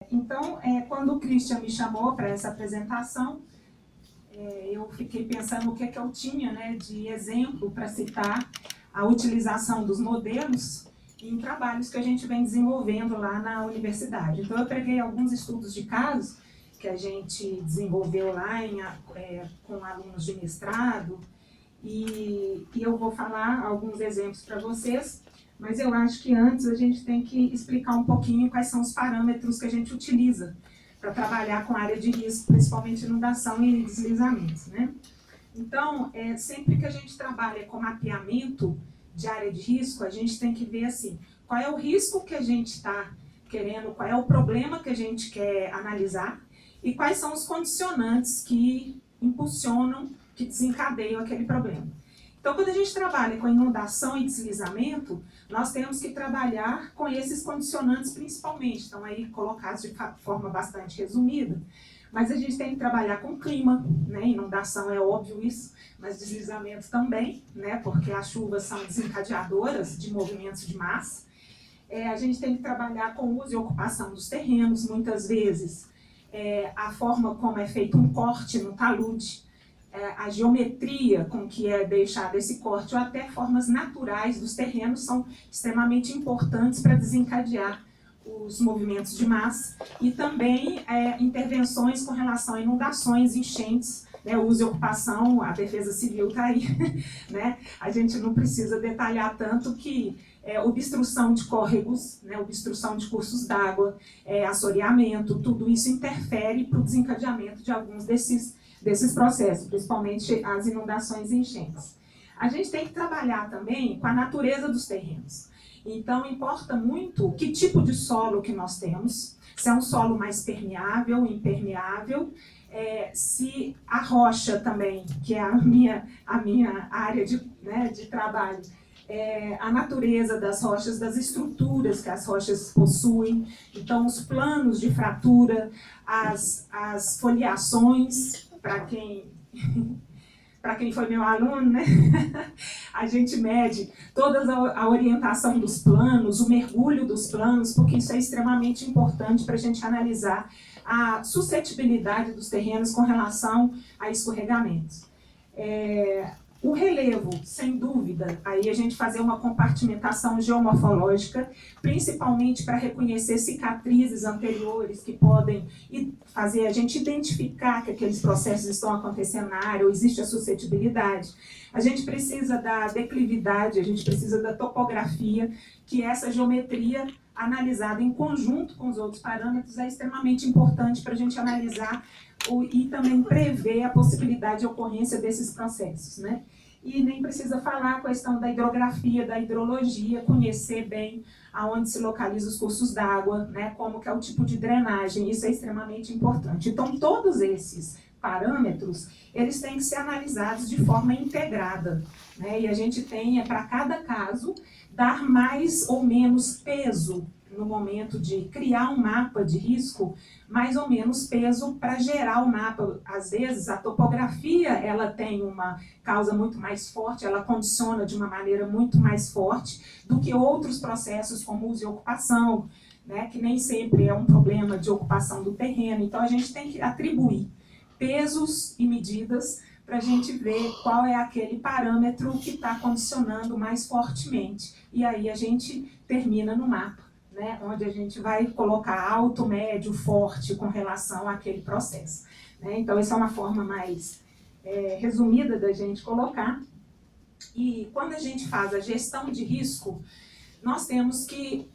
Então, quando o Christian me chamou para essa apresentação, eu fiquei pensando o que eu tinha, né, de exemplo para citar a utilização dos modelos em trabalhos que a gente vem desenvolvendo lá na universidade. Então, eu peguei alguns estudos de casos que a gente desenvolveu lá com alunos de mestrado, e eu vou falar alguns exemplos para vocês, mas eu acho que antes a gente tem que explicar um pouquinho quais são os parâmetros que a gente utiliza para trabalhar com área de risco, principalmente inundação e deslizamentos, né? Então, sempre que a gente trabalha com mapeamento de área de risco, a gente tem que ver assim, qual é o risco que a gente está querendo, qual é o problema que a gente quer analisar e quais são os condicionantes que impulsionam, que desencadeiam aquele problema. Então, quando a gente trabalha com inundação e deslizamento, nós temos que trabalhar com esses condicionantes principalmente, estão aí colocados de forma bastante resumida, mas a gente tem que trabalhar com clima, né? Inundação é óbvio isso, mas deslizamento também, né? Porque as chuvas são desencadeadoras de movimentos de massa. A gente tem que trabalhar com uso e ocupação dos terrenos, muitas vezes a forma como é feito um corte no talude, a geometria com que é deixado esse corte, ou até formas naturais dos terrenos, são extremamente importantes para desencadear os movimentos de massa, e também intervenções com relação a inundações, enchentes, né, uso e ocupação, a defesa civil está aí, né? A gente não precisa detalhar tanto que obstrução de córregos, né, obstrução de cursos d'água, assoreamento, tudo isso interfere para o desencadeamento de alguns desses processos, principalmente as inundações e enchentes. A gente tem que trabalhar também com a natureza dos terrenos. Então, importa muito que tipo de solo que nós temos, se é um solo mais permeável, impermeável, se a rocha também, que é a minha área de trabalho, a natureza das rochas, das estruturas que as rochas possuem, então os planos de fratura, as foliações, para quem foi meu aluno, né? A gente mede toda a orientação dos planos, o mergulho dos planos, porque isso é extremamente importante para a gente analisar a suscetibilidade dos terrenos com relação a escorregamentos. O relevo, sem dúvida, aí a gente fazer uma compartimentação geomorfológica, principalmente para reconhecer cicatrizes anteriores que podem fazer a gente identificar que aqueles processos estão acontecendo na área, ou existe a suscetibilidade. A gente precisa da declividade, a gente precisa da topografia, que essa geometria analisada em conjunto com os outros parâmetros é extremamente importante para a gente analisar e também prever a possibilidade de ocorrência desses processos, né? E nem precisa falar a questão da hidrografia, da hidrologia, conhecer bem aonde se localizam os cursos d'água, né? Como que é o tipo de drenagem, isso é extremamente importante. Então, todos esses parâmetros, eles têm que ser analisados de forma integrada, né? E a gente tem, para cada caso, dar mais ou menos peso no momento de criar um mapa de risco, mais ou menos peso para gerar o mapa. Às vezes, a topografia ela tem uma causa muito mais forte, ela condiciona de uma maneira muito mais forte do que outros processos como uso e ocupação, né, que nem sempre é um problema de ocupação do terreno. Então, a gente tem que atribuir pesos e medidas para a gente ver qual é aquele parâmetro que está condicionando mais fortemente. E aí a gente termina no mapa, né, onde a gente vai colocar alto, médio, forte com relação àquele processo, né? Então, essa é uma forma mais resumida da gente colocar. E quando a gente faz a gestão de risco, nós temos que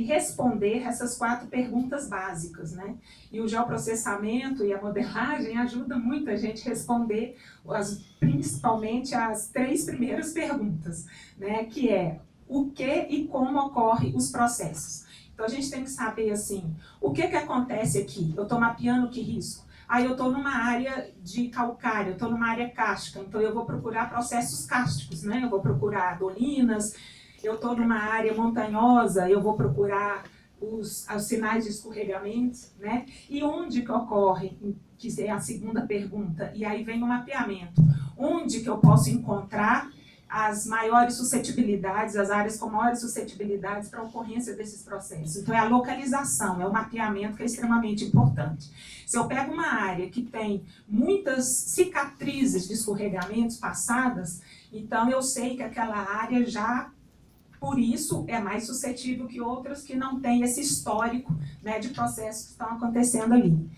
responder essas 4 perguntas básicas, né? E o geoprocessamento e a modelagem ajudam muito a gente a responder principalmente as 3 primeiras perguntas, né? Que é o que e como ocorrem os processos. Então, a gente tem que saber, assim, o que acontece aqui? Eu estou mapeando que risco? Aí eu estou numa área de calcário, eu estou numa área cárstica, então eu vou procurar processos cársticos, né? Eu vou procurar dolinas. Eu estou numa área montanhosa, eu vou procurar os sinais de escorregamento, né? E onde que ocorre, que é a segunda pergunta, e aí vem o mapeamento. Onde que eu posso encontrar as maiores suscetibilidades, as áreas com maiores suscetibilidades para a ocorrência desses processos. Então, é a localização, é o mapeamento que é extremamente importante. Se eu pego uma área que tem muitas cicatrizes de escorregamentos passadas, então eu sei que aquela área já, por isso, é mais suscetível que outras que não têm esse histórico, né, de processos que estão acontecendo ali.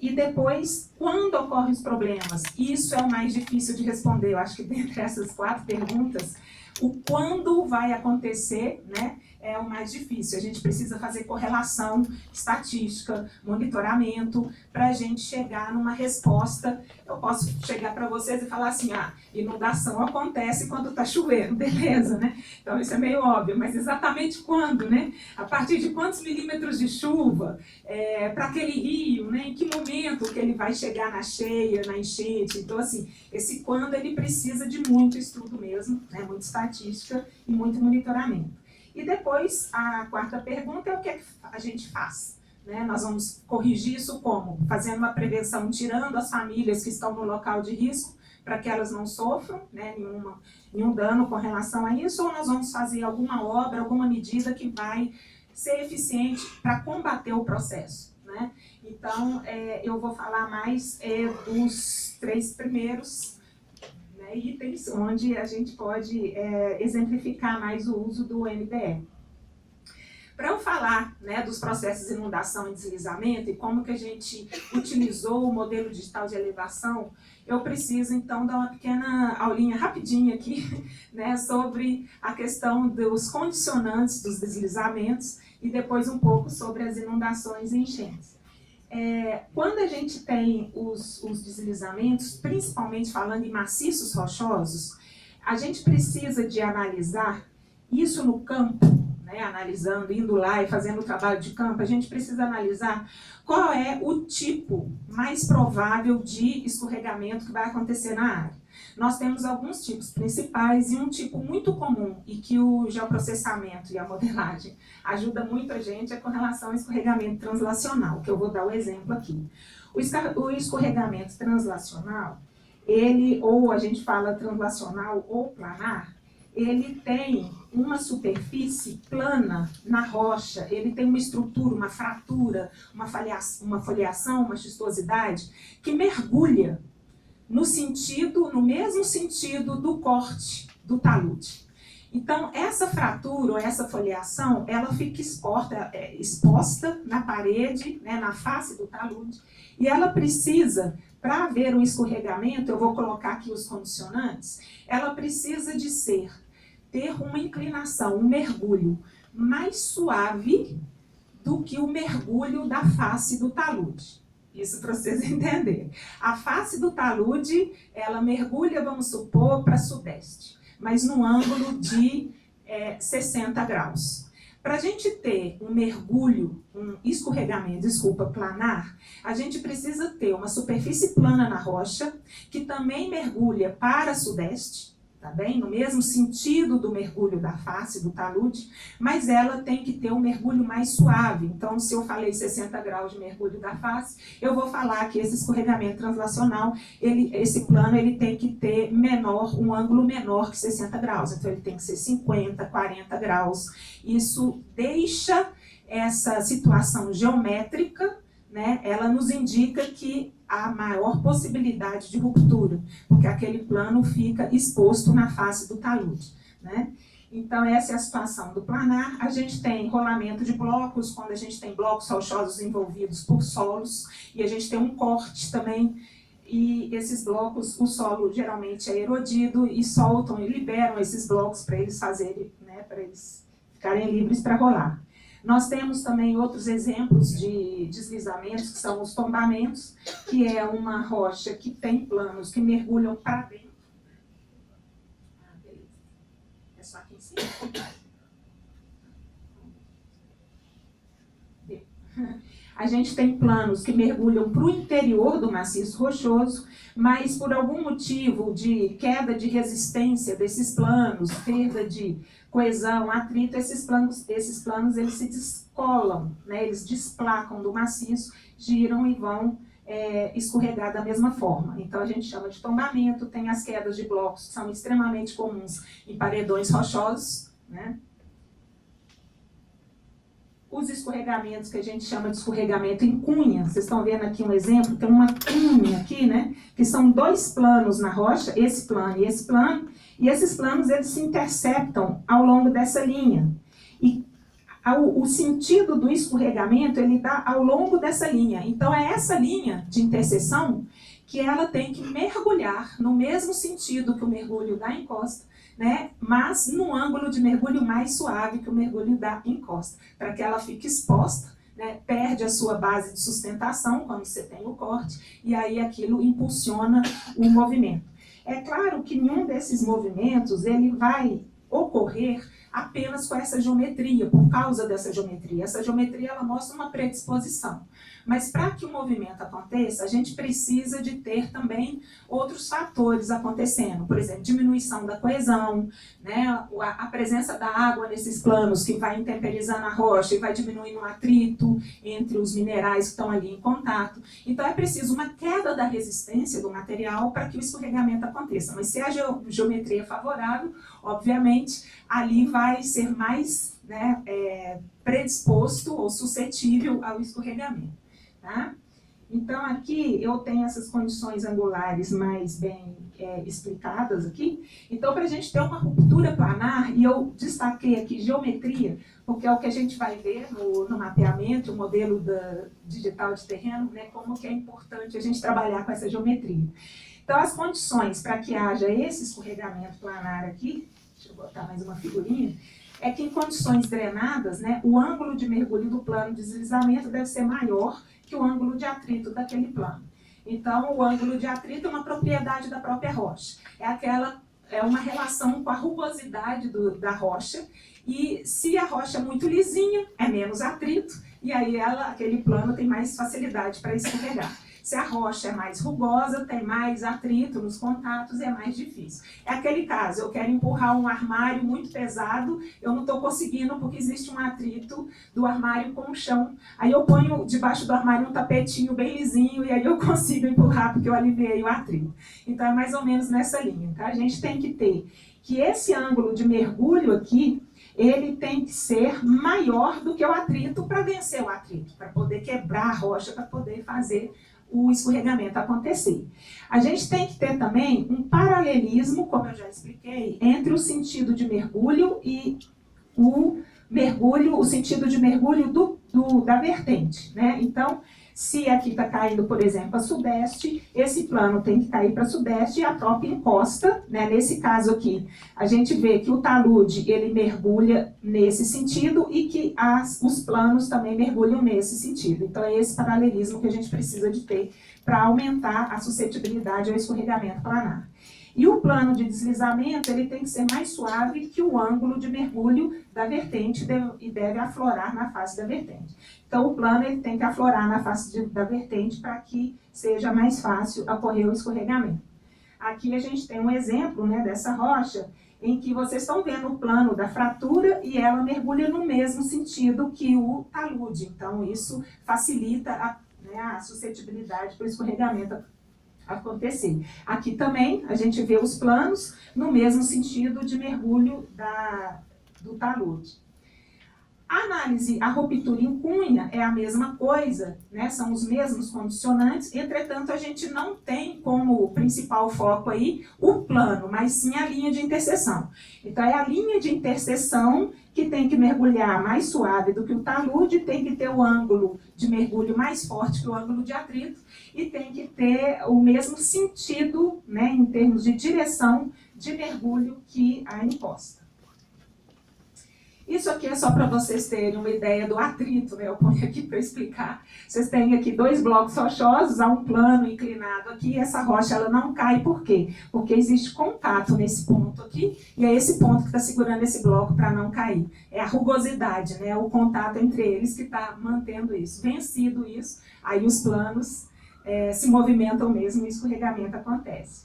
E depois, quando ocorrem os problemas? Isso é o mais difícil de responder. Eu acho que dentre essas 4 perguntas, o quando vai acontecer, né, é o mais difícil. A gente precisa fazer correlação estatística, monitoramento, para a gente chegar numa resposta. Eu posso chegar para vocês e falar assim, inundação acontece quando está chovendo, beleza, né? Então isso é meio óbvio, mas exatamente quando, né? A partir de quantos milímetros de chuva, para aquele rio, né? Em que momento que ele vai chegar na cheia, na enchente? Então, assim, esse quando ele precisa de muito estudo mesmo, né? Muita estatística e muito monitoramento. E depois, a 4ª pergunta é o que a gente faz. Né? Nós vamos corrigir isso como? Fazendo uma prevenção, tirando as famílias que estão no local de risco, para que elas não sofram, né, nenhum dano com relação a isso, ou nós vamos fazer alguma obra, alguma medida que vai ser eficiente para combater o processo. Né? Então, eu vou falar mais dos 3 primeiros itens onde a gente pode exemplificar mais o uso do MDE. Para eu falar, né, dos processos de inundação e deslizamento e como que a gente utilizou o modelo digital de elevação, eu preciso então dar uma pequena aulinha rapidinha aqui, né, sobre a questão dos condicionantes dos deslizamentos e depois um pouco sobre as inundações e enchentes. Quando a gente tem os deslizamentos, principalmente falando em maciços rochosos, a gente precisa de analisar isso no campo, né, analisando, indo lá e fazendo o trabalho de campo, a gente precisa analisar qual é o tipo mais provável de escorregamento que vai acontecer na área. Nós temos alguns tipos principais e um tipo muito comum e que o geoprocessamento e a modelagem ajuda muito a gente é com relação ao escorregamento translacional, que eu vou dar o exemplo aqui. O escorregamento translacional, ele, ou a gente fala translacional ou planar, ele tem uma superfície plana na rocha, ele tem uma estrutura, uma fratura, uma foliação, uma xistosidade que mergulha no mesmo sentido do corte do talude. Então, essa fratura ou essa foliação, ela fica exposta na parede, né, na face do talude, e ela precisa, para haver um escorregamento, eu vou colocar aqui os condicionantes, ela precisa de ter uma inclinação, um mergulho mais suave do que o mergulho da face do talude. Isso para vocês entenderem. A face do talude, ela mergulha, vamos supor, para sudeste, mas no ângulo de 60 graus. Para a gente ter um mergulho, um escorregamento, planar, a gente precisa ter uma superfície plana na rocha, que também mergulha para sudeste, tá bem? No mesmo sentido do mergulho da face, do talude, mas ela tem que ter um mergulho mais suave. Então, se eu falei 60 graus de mergulho da face, eu vou falar que esse escorregamento translacional, esse plano ele tem que ter um ângulo menor que 60 graus. Então, ele tem que ser 50, 40 graus. Isso deixa essa situação geométrica, né, ela nos indica que há maior possibilidade de ruptura, porque aquele plano fica exposto na face do talude. Né? Então, essa é a situação do planar. A gente tem rolamento de blocos, quando a gente tem blocos rochosos envolvidos por solos, e a gente tem um corte também, e esses blocos, o solo geralmente é erodido, e soltam e liberam esses blocos para eles fazerem, né, para eles ficarem livres para rolar. Nós temos também outros exemplos de deslizamentos, que são os tombamentos, que é uma rocha que tem planos que mergulham para dentro. Beleza. É só aqui em cima? A gente tem planos que mergulham para o interior do maciço rochoso, mas por algum motivo de queda de resistência desses planos, perda de coesão, atrito, esses planos eles se descolam, né? Eles desplacam do maciço, giram e vão escorregar da mesma forma. Então a gente chama de tombamento, tem as quedas de blocos que são extremamente comuns em paredões rochosos, né? Os escorregamentos que a gente chama de escorregamento em cunha, vocês estão vendo aqui um exemplo, tem uma cunha aqui, né? Que são dois planos na rocha, esse plano e esses planos eles se interceptam ao longo dessa linha. E o sentido do escorregamento, ele dá ao longo dessa linha. Então, é essa linha de interseção que ela tem que mergulhar no mesmo sentido que o mergulho da encosta, né? Mas num ângulo de mergulho mais suave que o mergulho da encosta, para que ela fique exposta, né? Perde a sua base de sustentação quando você tem o corte, e aí aquilo impulsiona o movimento. É claro que nenhum desses movimentos ele vai ocorrer apenas com essa geometria, por causa dessa geometria. Essa geometria ela mostra uma predisposição. Mas para que o movimento aconteça, a gente precisa de ter também outros fatores acontecendo. Por exemplo, diminuição da coesão, né? A presença da água nesses planos que vai intemperizando a rocha e vai diminuindo o atrito entre os minerais que estão ali em contato. Então é preciso uma queda da resistência do material para que o escorregamento aconteça. Mas se a geometria é favorável, obviamente, ali vai ser mais, né, predisposto ou suscetível ao escorregamento. Tá? Então aqui eu tenho essas condições angulares mais bem explicadas aqui. Então para a gente ter uma ruptura planar, e eu destaquei aqui geometria, porque é o que a gente vai ver no mapeamento, o modelo digital de terreno, né, como que é importante a gente trabalhar com essa geometria. Então as condições para que haja esse escorregamento planar aqui, deixa eu botar mais uma figurinha, é que em condições drenadas, né, o ângulo de mergulho do plano de deslizamento deve ser maior que o ângulo de atrito daquele plano. Então, o ângulo de atrito é uma propriedade da própria rocha. É uma relação com a rugosidade da rocha, e se a rocha é muito lisinha, é menos atrito, e aí aquele plano tem mais facilidade para escorregar. Se a rocha é mais rugosa, tem mais atrito nos contatos e é mais difícil. É aquele caso, eu quero empurrar um armário muito pesado, eu não estou conseguindo porque existe um atrito do armário com o chão. Aí eu ponho debaixo do armário um tapetinho bem lisinho e aí eu consigo empurrar porque eu aliviei o atrito. Então é mais ou menos nessa linha. Tá? A gente tem que ter que esse ângulo de mergulho aqui, ele tem que ser maior do que o atrito para vencer o atrito, para poder quebrar a rocha, para poder fazer o escorregamento acontecer. A gente tem que ter também um paralelismo, como eu já expliquei, entre o sentido de mergulho e o sentido de mergulho da vertente, né? Então, se aqui está caindo, por exemplo, a sudeste, esse plano tem que cair para sudeste e a própria encosta, né? Nesse caso aqui, a gente vê que o talude ele mergulha nesse sentido e que os planos também mergulham nesse sentido. Então é esse paralelismo que a gente precisa de ter para aumentar a suscetibilidade ao escorregamento planar. E o plano de deslizamento ele tem que ser mais suave que o ângulo de mergulho da vertente e deve aflorar na face da vertente. Então o plano ele tem que aflorar na face da vertente para que seja mais fácil ocorrer o escorregamento. Aqui a gente tem um exemplo, né, dessa rocha em que vocês estão vendo o plano da fratura e ela mergulha no mesmo sentido que o talude. Então isso facilita a suscetibilidade para o escorregamento acontecer. Aqui também a gente vê os planos no mesmo sentido de mergulho do talude. A ruptura em cunha é a mesma coisa, né? São os mesmos condicionantes, entretanto a gente não tem como principal foco aí o plano, mas sim a linha de interseção. Então é a linha de interseção que tem que mergulhar mais suave do que o talude, tem que ter o ângulo de mergulho mais forte que o ângulo de atrito e tem que ter o mesmo sentido, né, em termos de direção de mergulho que a encosta. Isso aqui é só para vocês terem uma ideia do atrito, né? Eu ponho aqui para explicar. Vocês têm aqui dois blocos rochosos, há um plano inclinado aqui, e essa rocha ela não cai, por quê? Porque existe contato nesse ponto aqui, e é esse ponto que está segurando esse bloco para não cair. É a rugosidade, né? O contato entre eles que está mantendo isso. Vencido isso, aí os planos se movimentam mesmo e o escorregamento acontece.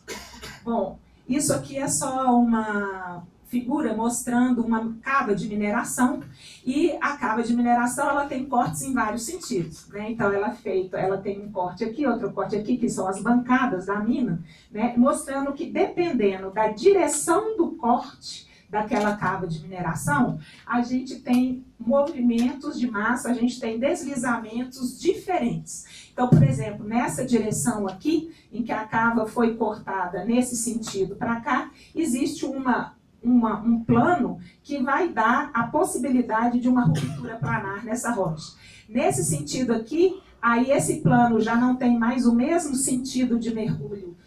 Bom, isso aqui é só uma figura mostrando uma cava de mineração, e a cava de mineração ela tem cortes em vários sentidos, né? Então ela tem um corte aqui, outro corte aqui, que são as bancadas da mina, né? Mostrando que dependendo da direção do corte daquela cava de mineração, a gente tem movimentos de massa, a gente tem deslizamentos diferentes. Então, por exemplo, nessa direção aqui, em que a cava foi cortada nesse sentido para cá, existe um plano que vai dar a possibilidade de uma ruptura planar nessa rocha. Nesse sentido aqui, aí esse plano já não tem mais o mesmo sentido de mergulho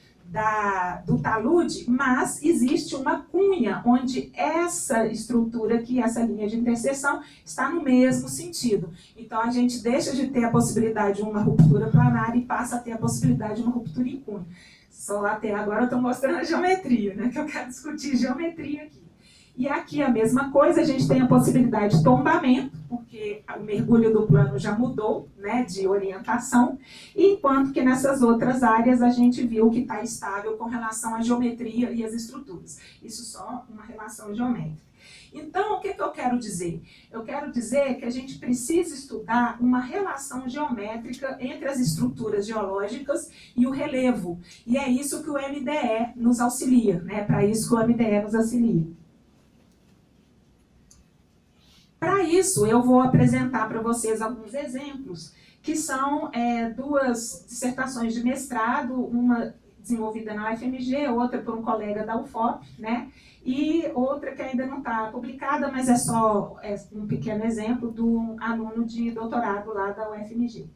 do talude, mas existe uma cunha onde essa estrutura aqui, essa linha de interseção, está no mesmo sentido. Então a gente deixa de ter a possibilidade de uma ruptura planar e passa a ter a possibilidade de uma ruptura em cunha. Só até agora eu estou mostrando a geometria, né? Que eu quero discutir geometria aqui. E aqui a mesma coisa, a gente tem a possibilidade de tombamento, porque o mergulho do plano já mudou, né, de orientação, enquanto que nessas outras áreas a gente viu que está estável com relação à geometria e às estruturas. Isso só uma relação geométrica. Então, o que eu quero dizer? Eu quero dizer que a gente precisa estudar uma relação geométrica entre as estruturas geológicas e o relevo. E é isso que o MDE nos auxilia, né? Para isso que o MDE nos auxilia. Para isso, eu vou apresentar para vocês alguns exemplos, que são duas dissertações de mestrado, uma desenvolvida na UFMG, outra por um colega da UFOP, né? E outra que ainda não está publicada, mas é só um pequeno exemplo de um aluno de doutorado lá da UFMG.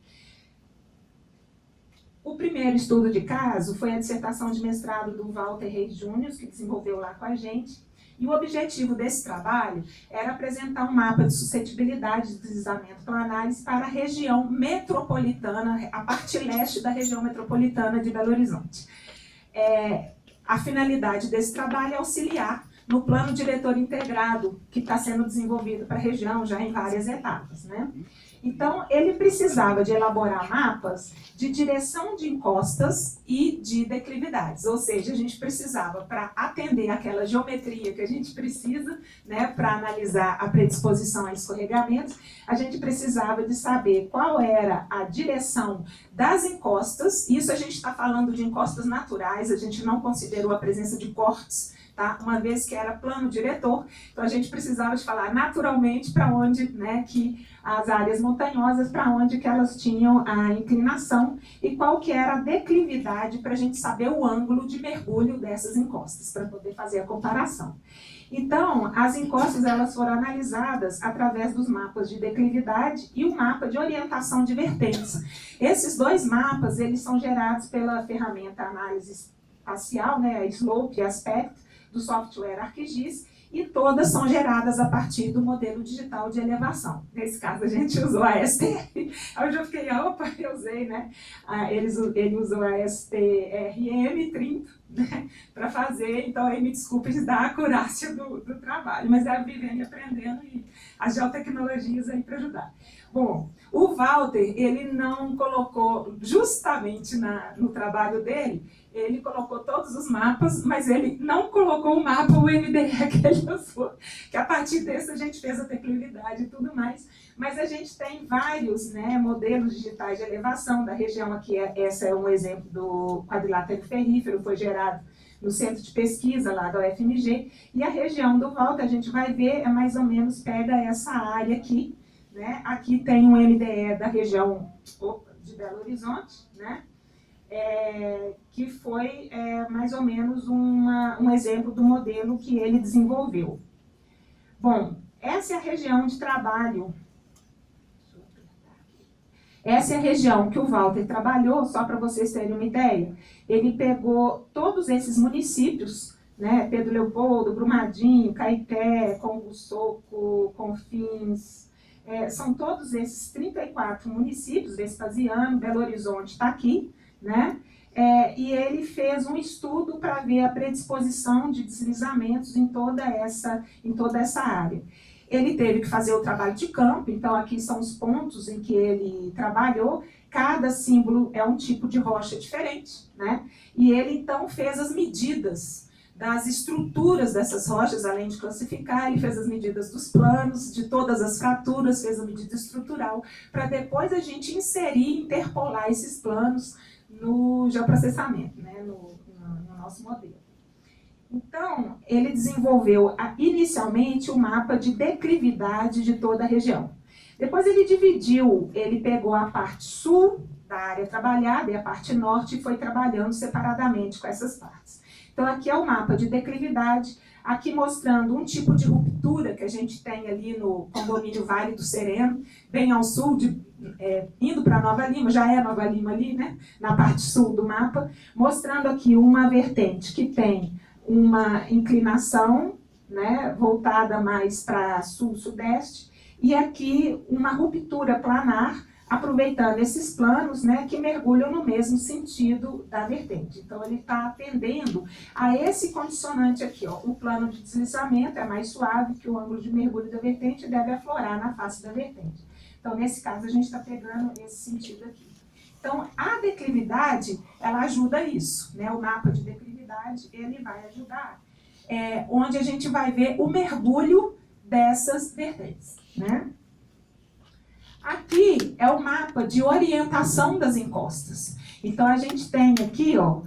O primeiro estudo de caso foi a dissertação de mestrado do Walter Reis Júnior, que desenvolveu lá com a gente. E o objetivo desse trabalho era apresentar um mapa de suscetibilidade de deslizamento planares para a região metropolitana, a parte leste da região metropolitana de Belo Horizonte. A finalidade desse trabalho é auxiliar no plano diretor integrado que está sendo desenvolvido para a região já em várias etapas, né? Então, ele precisava de elaborar mapas de direção de encostas e de declividades, ou seja, a gente precisava, para atender aquela geometria que a gente precisa, né, para analisar a predisposição a escorregamentos, a gente precisava de saber qual era a direção das encostas. Isso a gente está falando de encostas naturais, a gente não considerou a presença de cortes, tá? Uma vez que era plano diretor, então a gente precisava de falar naturalmente para onde, né, que as áreas montanhosas, para onde que elas tinham a inclinação e qual que era a declividade para a gente saber o ângulo de mergulho dessas encostas, para poder fazer a comparação. Então, as encostas elas foram analisadas através dos mapas de declividade e o mapa de orientação de vertentes. Esses dois mapas, eles são gerados pela ferramenta análise espacial, né, a Slope e Aspect, do software ArcGIS, e todas são geradas a partir do modelo digital de elevação. Nesse caso, a gente usou a STR. Aí eu já fiquei, opa, eu usei, né? Ele usou a STRM30, né, para fazer, então aí me desculpem da acurácia do trabalho, mas é vivendo e aprendendo e as geotecnologias aí para ajudar. Bom, o Walter, ele não colocou, justamente no trabalho dele, ele colocou todos os mapas, mas ele não colocou o mapa, o MDE que ele usou, que a partir desse a gente fez a declividade e tudo mais, mas a gente tem vários, né, modelos digitais de elevação da região aqui, esse é um exemplo do quadrilátero ferrífero, foi gerado no centro de pesquisa lá da UFMG, e a região do Walter, a gente vai ver, mais ou menos pega essa área aqui, né? Aqui tem um MDE da região de Belo Horizonte, né? Que foi mais ou menos um exemplo do modelo que ele desenvolveu. Bom, essa é a região de trabalho. Essa é a região que o Walter trabalhou, só para vocês terem uma ideia. Ele pegou todos esses municípios, né? Pedro Leopoldo, Brumadinho, Caeté, Congo-Soco, Confins. São todos esses 34 municípios, Vespasiano, Belo Horizonte está aqui, né? E ele fez um estudo para ver a predisposição de deslizamentos em toda essa área. Ele teve que fazer o trabalho de campo, então aqui são os pontos em que ele trabalhou, cada símbolo é um tipo de rocha diferente, né? E ele então fez as medidas das estruturas dessas rochas, além de classificar, ele fez as medidas dos planos, de todas as fraturas, fez a medida estrutural, para depois a gente inserir, interpolar esses planos no geoprocessamento, né, no nosso modelo. Então, ele desenvolveu inicialmente o mapa de declividade de toda a região. Depois ele dividiu, ele pegou a parte sul da área trabalhada e a parte norte e foi trabalhando separadamente com essas partes. Então, aqui é o mapa de declividade, aqui mostrando um tipo de ruptura que a gente tem ali no condomínio Vale do Sereno, bem ao sul, indo para Nova Lima, já é Nova Lima ali, né, na parte sul do mapa, mostrando aqui uma vertente que tem uma inclinação, né, voltada mais para sul-sudeste, e aqui uma ruptura planar, aproveitando esses planos, né, que mergulham no mesmo sentido da vertente. Então, ele está atendendo a esse condicionante aqui. Ó. O plano de deslizamento é mais suave que o ângulo de mergulho da vertente e deve aflorar na face da vertente. Então, nesse caso, a gente está pegando esse sentido aqui. Então, a declividade, ela ajuda isso. Né? O mapa de declividade, ele vai ajudar, onde a gente vai ver o mergulho dessas vertentes. Né? Aqui é o mapa de orientação das encostas. Então, a gente tem aqui, ó,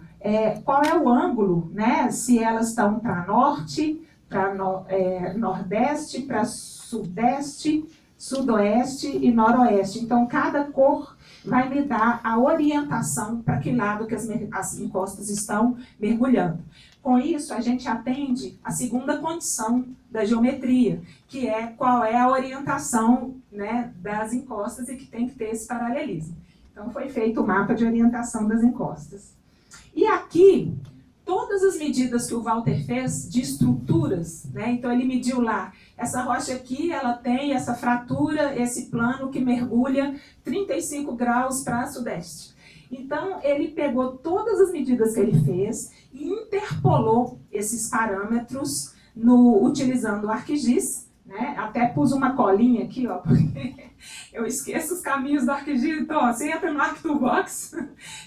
qual é o ângulo, né? Se elas estão para norte, para nordeste, para sudeste, sudoeste e noroeste. Então, cada cor vai me dar a orientação para que lado que as encostas estão mergulhando. Com isso, a gente atende a segunda condição da geometria, que é qual é a orientação, né, das encostas e que tem que ter esse paralelismo. Então, foi feito o mapa de orientação das encostas. E aqui, todas as medidas que o Walter fez de estruturas, né, então ele mediu lá, essa rocha aqui, ela tem essa fratura, esse plano que mergulha 35 graus para sudeste. Então, ele pegou todas as medidas que ele fez e interpolou esses parâmetros utilizando o ArcGIS, né? Até pus uma colinha aqui, ó, porque eu esqueço os caminhos do ArcGIS. Então, ó, você entra no ArcToolbox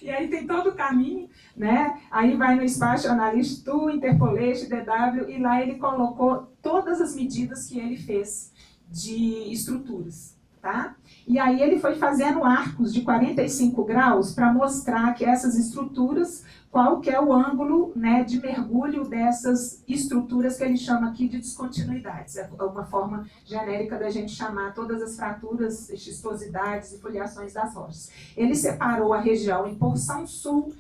e aí tem todo o caminho, né? Aí vai no Spatial Analysis Tool, Interpolation, DW, e lá ele colocou todas as medidas que ele fez de estruturas. Tá? E aí ele foi fazendo arcos de 45 graus para mostrar que essas estruturas, qual que é o ângulo, né, de mergulho dessas estruturas que ele chama aqui de descontinuidades. É uma forma genérica da gente chamar todas as fraturas, xistosidades e foliações das rochas. Ele separou a região em porção sul,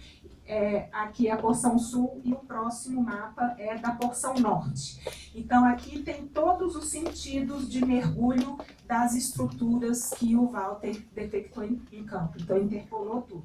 aqui é a porção sul, e o próximo mapa é da porção norte. Então, aqui tem todos os sentidos de mergulho das estruturas que o Walter detectou em campo. Então, interpolou tudo.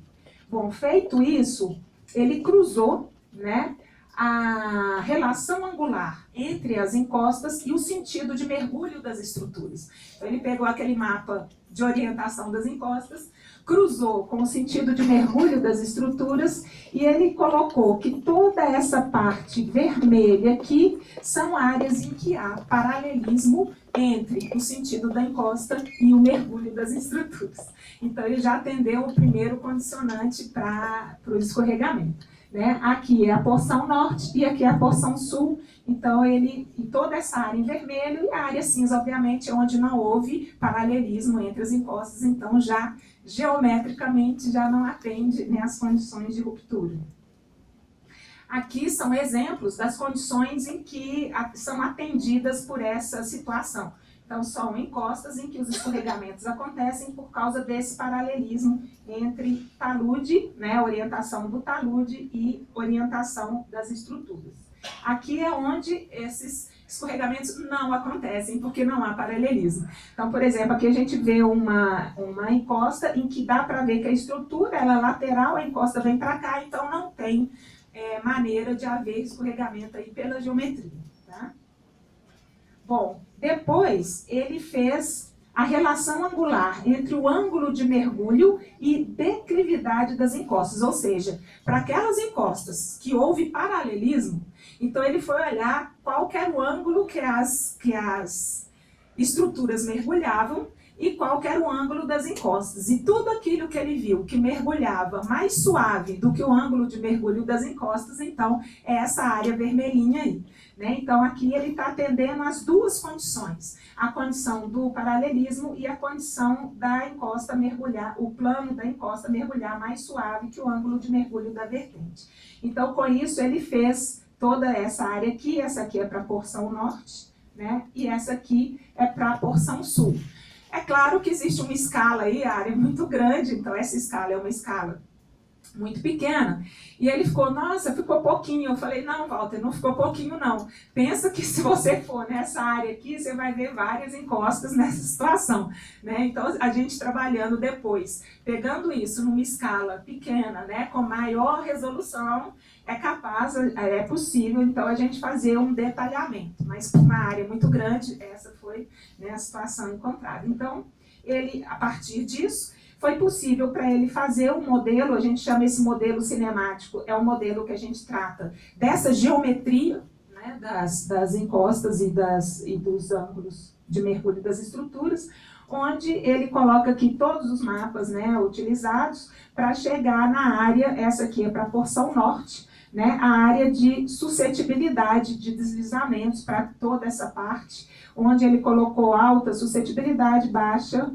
Bom, feito isso, ele cruzou, né, a relação angular entre as encostas e o sentido de mergulho das estruturas. Então, ele pegou aquele mapa de orientação das encostas, cruzou com o sentido de mergulho das estruturas e ele colocou que toda essa parte vermelha aqui são áreas em que há paralelismo entre o sentido da encosta e o mergulho das estruturas. Então, ele já atendeu o primeiro condicionante para o escorregamento. Né? Aqui é a porção norte e aqui é a porção sul. Então, em toda essa área em vermelho, e a área cinza, obviamente, é onde não houve paralelismo entre as encostas. Então, já geometricamente, já não atende, né, as condições de ruptura. Aqui são exemplos das condições em que são atendidas por essa situação. Então, são encostas em que os escorregamentos acontecem por causa desse paralelismo entre talude, né, orientação do talude e orientação das estruturas. Aqui é onde esses escorregamentos não acontecem, porque não há paralelismo. Então, por exemplo, aqui a gente vê uma encosta em que dá para ver que a estrutura ela é lateral, a encosta vem para cá, então não tem maneira de haver escorregamento aí pela geometria. Tá? Bom, depois ele fez a relação angular entre o ângulo de mergulho e declividade das encostas, ou seja, para aquelas encostas que houve paralelismo, então ele foi olhar qual que era o ângulo que as estruturas mergulhavam e qual que era o ângulo das encostas. E tudo aquilo que ele viu que mergulhava mais suave do que o ângulo de mergulho das encostas, então é essa área vermelhinha aí. Né? Então aqui ele está atendendo as duas condições, a condição do paralelismo e a condição da encosta mergulhar, o plano da encosta mergulhar mais suave que o ângulo de mergulho da vertente. Então com isso ele fez toda essa área aqui, essa aqui é para a porção norte, né? E essa aqui é para a porção sul. É claro que existe uma escala aí, a área é muito grande, então essa escala é uma escala muito pequena, e ele ficou, nossa, ficou pouquinho. Eu falei, não, Walter, não ficou pouquinho não. Pensa que se você for nessa área aqui, você vai ver várias encostas nessa situação, né? Então, a gente trabalhando depois, pegando isso numa escala pequena, né, com maior resolução, é capaz, é possível, então, a gente fazer um detalhamento. Mas com uma área muito grande, essa foi, né, a situação encontrada. Então, ele, a partir disso, foi possível para ele fazer um modelo, a gente chama esse modelo cinemático, é um modelo que a gente trata dessa geometria, né, das encostas e dos ângulos de mergulho das estruturas, onde ele coloca aqui todos os mapas, né, utilizados para chegar na área, essa aqui é para a porção norte, né, a área de suscetibilidade de deslizamentos para toda essa parte, onde ele colocou alta suscetibilidade, baixa,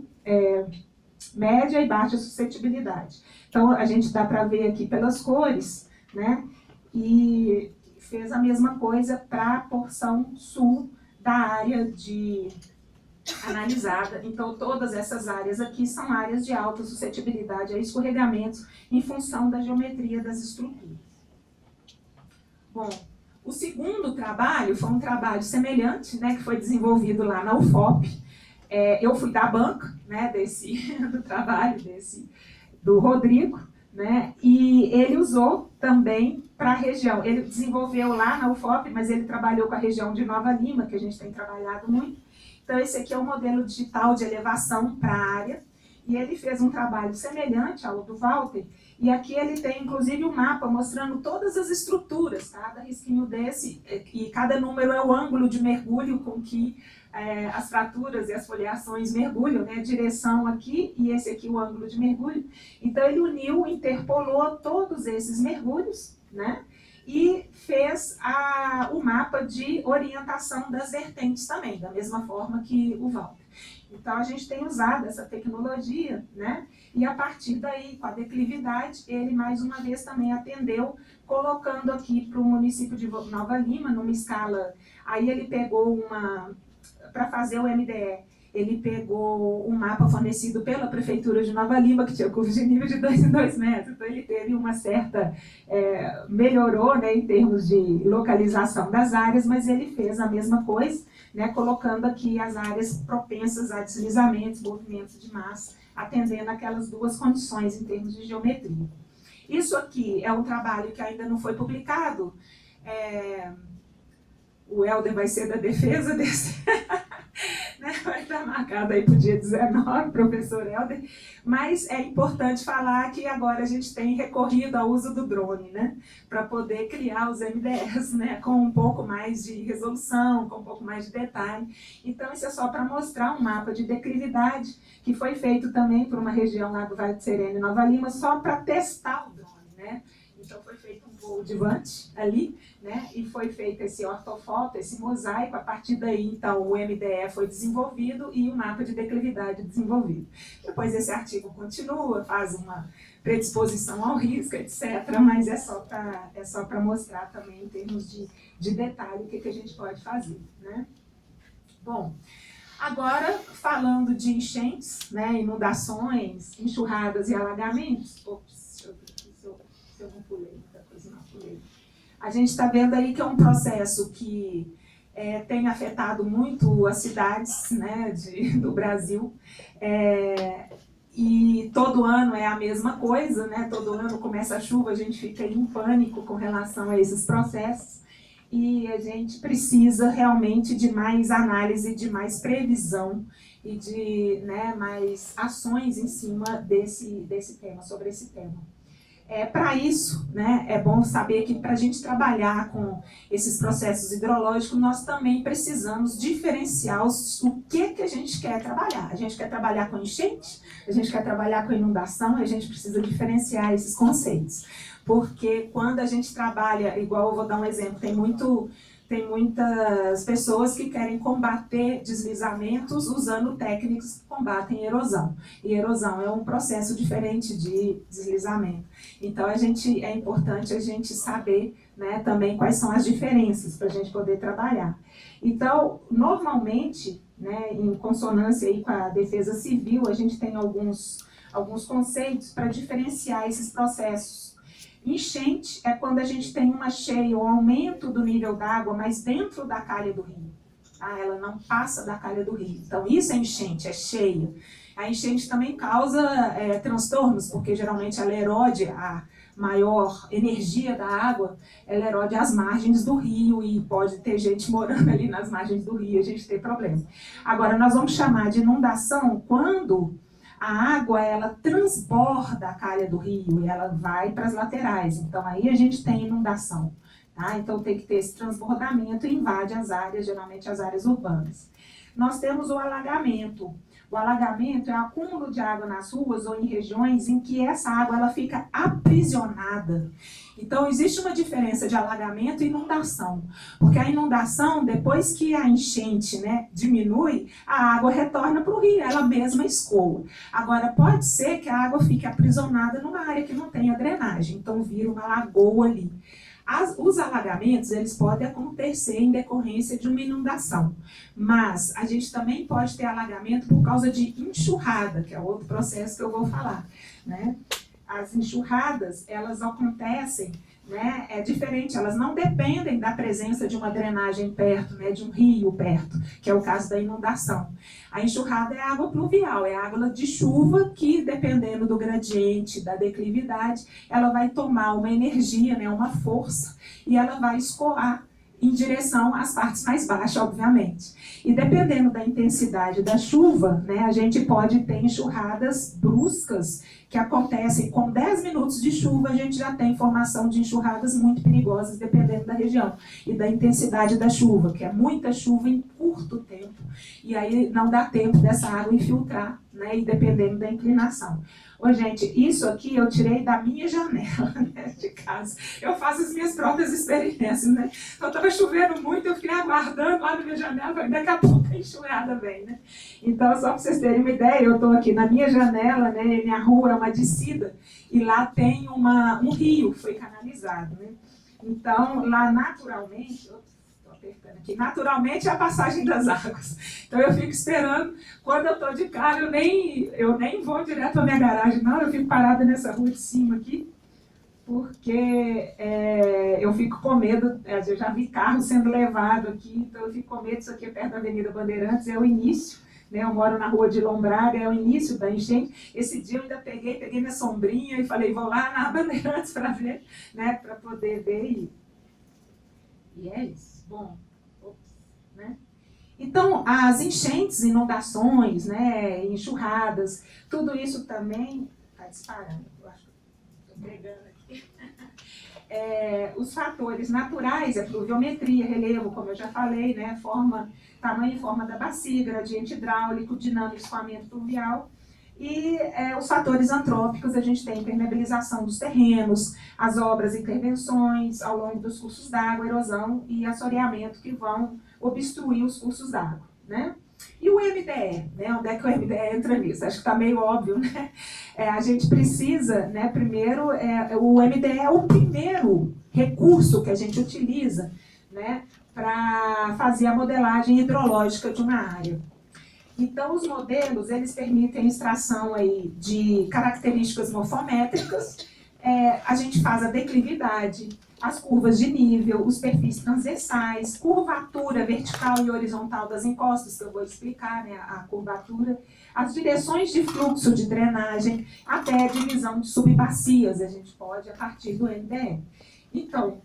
média e baixa suscetibilidade. Então, a gente dá para ver aqui pelas cores, né? E fez a mesma coisa para a porção sul da área analisada. Então, todas essas áreas aqui são áreas de alta suscetibilidade a escorregamentos em função da geometria das estruturas. Bom, o segundo trabalho foi um trabalho semelhante, né, que foi desenvolvido lá na UFOP. Eu fui da banca, né, do trabalho do Rodrigo, né, e ele usou também para a região. Ele desenvolveu lá na UFOP, mas ele trabalhou com a região de Nova Lima, que a gente tem trabalhado muito. Então, esse aqui é o modelo digital de elevação para a área, e ele fez um trabalho semelhante ao do Walter, e aqui ele tem, inclusive, um mapa mostrando todas as estruturas, cada risquinho desse, e cada número é o ângulo de mergulho com que as fraturas e as foliações mergulham, né? Direção aqui e esse aqui o ângulo de mergulho. Então ele uniu, interpolou todos esses mergulhos, né? E fez o mapa de orientação das vertentes também, da mesma forma que o Walter. Então a gente tem usado essa tecnologia, né? E a partir daí, com a declividade, ele mais uma vez também atendeu, colocando aqui para o município de Nova Lima, numa escala. Aí ele pegou para fazer o MDE, ele pegou um mapa fornecido pela Prefeitura de Nova Lima, que tinha curva de nível de 2 em 2 metros, então ele teve uma certa, melhorou, né, em termos de localização das áreas, mas ele fez a mesma coisa, né, colocando aqui as áreas propensas a deslizamentos, movimentos de massa, atendendo aquelas duas condições em termos de geometria. Isso aqui é um trabalho que ainda não foi publicado, o Helder vai ser da defesa desse... né? Vai estar marcado aí para o dia 19, professor Helder. Mas é importante falar que agora a gente tem recorrido ao uso do drone, né? Para poder criar os MDS, né? Com um pouco mais de resolução, com um pouco mais de detalhe. Então, isso é só para mostrar um mapa de declividade que foi feito também por uma região lá do Vale do Sereno e Nova Lima, só para testar o drone, né? Então foi feito um voo de vante ali, né? E foi feito esse ortofoto, esse mosaico. A partir daí, então, o MDE foi desenvolvido e o mapa de declividade desenvolvido. Depois esse artigo continua, faz uma predisposição ao risco, etc. Mas é só para mostrar também, em termos de detalhe, o que a gente pode fazer, né? Bom, agora falando de enchentes, né? Inundações, enxurradas e alagamentos. Eu não pulei, muita coisa não pulei. A gente está vendo aí que é um processo que tem afetado muito as cidades, né, do Brasil. E todo ano é a mesma coisa, né? Todo ano começa a chuva, a gente fica em pânico com relação a esses processos. E a gente precisa realmente de mais análise, de mais previsão e de, né, mais ações em cima desse tema, sobre esse tema. Para isso, né, é bom saber que para a gente trabalhar com esses processos hidrológicos, nós também precisamos diferenciar o que a gente quer trabalhar. A gente quer trabalhar com enchente, a gente quer trabalhar com inundação, e a gente precisa diferenciar esses conceitos. Porque quando a gente trabalha, igual eu vou dar um exemplo, tem muitas pessoas que querem combater deslizamentos usando técnicas que combatem erosão. E erosão é um processo diferente de deslizamento. Então, é importante a gente saber, né, também quais são as diferenças para a gente poder trabalhar. Então, normalmente, né, em consonância aí com a defesa civil, a gente tem alguns conceitos para diferenciar esses processos. Enchente é quando a gente tem uma cheia, um aumento do nível d'água, mas dentro da calha do rio. Ela não passa da calha do rio. Então, isso é enchente, é cheia. A enchente também causa transtornos, porque geralmente ela erode a maior energia da água, ela erode as margens do rio e pode ter gente morando ali nas margens do rio e a gente ter problema. Agora, nós vamos chamar de inundação quando a água, ela transborda a calha do rio e ela vai para as laterais. Então, aí a gente tem inundação. Tá? Então, tem que ter esse transbordamento e invade as áreas, geralmente as áreas urbanas. Nós temos o alagamento. O alagamento é o acúmulo de água nas ruas ou em regiões em que essa água ela fica aprisionada. Então, existe uma diferença de alagamento e inundação. Porque a inundação, depois que a enchente, né, diminui, a água retorna para o rio, ela mesma escoa. Agora, pode ser que a água fique aprisionada numa área que não tenha drenagem. Então, vira uma lagoa ali. Os alagamentos, eles podem acontecer em decorrência de uma inundação, mas a gente também pode ter alagamento por causa de enxurrada, que é outro processo que eu vou falar, né? As enxurradas, elas acontecem, né, é diferente, elas não dependem da presença de uma drenagem perto, né, de um rio perto, que é o caso da inundação. A enxurrada é água pluvial, é água de chuva que, dependendo do gradiente, da declividade, ela vai tomar uma energia, né, uma força, e ela vai escoar em direção às partes mais baixas, obviamente. E dependendo da intensidade da chuva, né, a gente pode ter enxurradas bruscas que acontecem com 10 minutos de chuva, a gente já tem formação de enxurradas muito perigosas, dependendo da região e da intensidade da chuva, que é muita chuva em curto tempo, e aí não dá tempo dessa água infiltrar, né, e dependendo da inclinação. Ô, gente, isso aqui eu tirei da minha janela, né, de casa. Eu faço as minhas próprias experiências, né? Então, estava chovendo muito, eu fiquei aguardando lá na minha janela, daqui a pouco a enxurrada vem, né? Então, só para vocês terem uma ideia, eu estou aqui na minha janela, né, minha rua é uma descida, e lá tem um rio que foi canalizado, né? Então, lá naturalmente... Aqui, naturalmente é a passagem das águas. Então eu fico esperando, quando eu estou de carro, eu nem vou direto para a minha garagem, não, eu fico parada nessa rua de cima aqui, porque eu fico com medo, eu já vi carro sendo levado aqui, então eu fico com medo, isso aqui é perto da Avenida Bandeirantes, é o início, né, eu moro na rua de Lombraga, é o início da enchente. Esse dia eu ainda peguei minha sombrinha e falei, vou lá na Bandeirantes para ver, né, para poder ver e é isso. Bom, né? Então, as enchentes, inundações, né, enxurradas, tudo isso também está disparando. Eu acho que estou pegando aqui. Os fatores naturais, a pluviometria, relevo, como eu já falei, né, tamanho e forma da bacia, gradiente hidráulico, dinâmico, escoamento pluvial. E os fatores antrópicos, a gente tem impermeabilização dos terrenos, as obras e intervenções ao longo dos cursos d'água, erosão e assoreamento que vão obstruir os cursos d'água, né? E o MDE, né? Onde é que o MDE entra nisso? Acho que está meio óbvio, né? A gente precisa, né, primeiro, o MDE é o primeiro recurso que a gente utiliza, né, para fazer a modelagem hidrológica de uma área. Então, os modelos, eles permitem extração aí de características morfométricas, a gente faz a declividade, as curvas de nível, os perfis transversais, curvatura vertical e horizontal das encostas, que eu vou explicar, né, a curvatura, as direções de fluxo de drenagem, até a divisão de subbacias, a gente pode a partir do MDE. Então,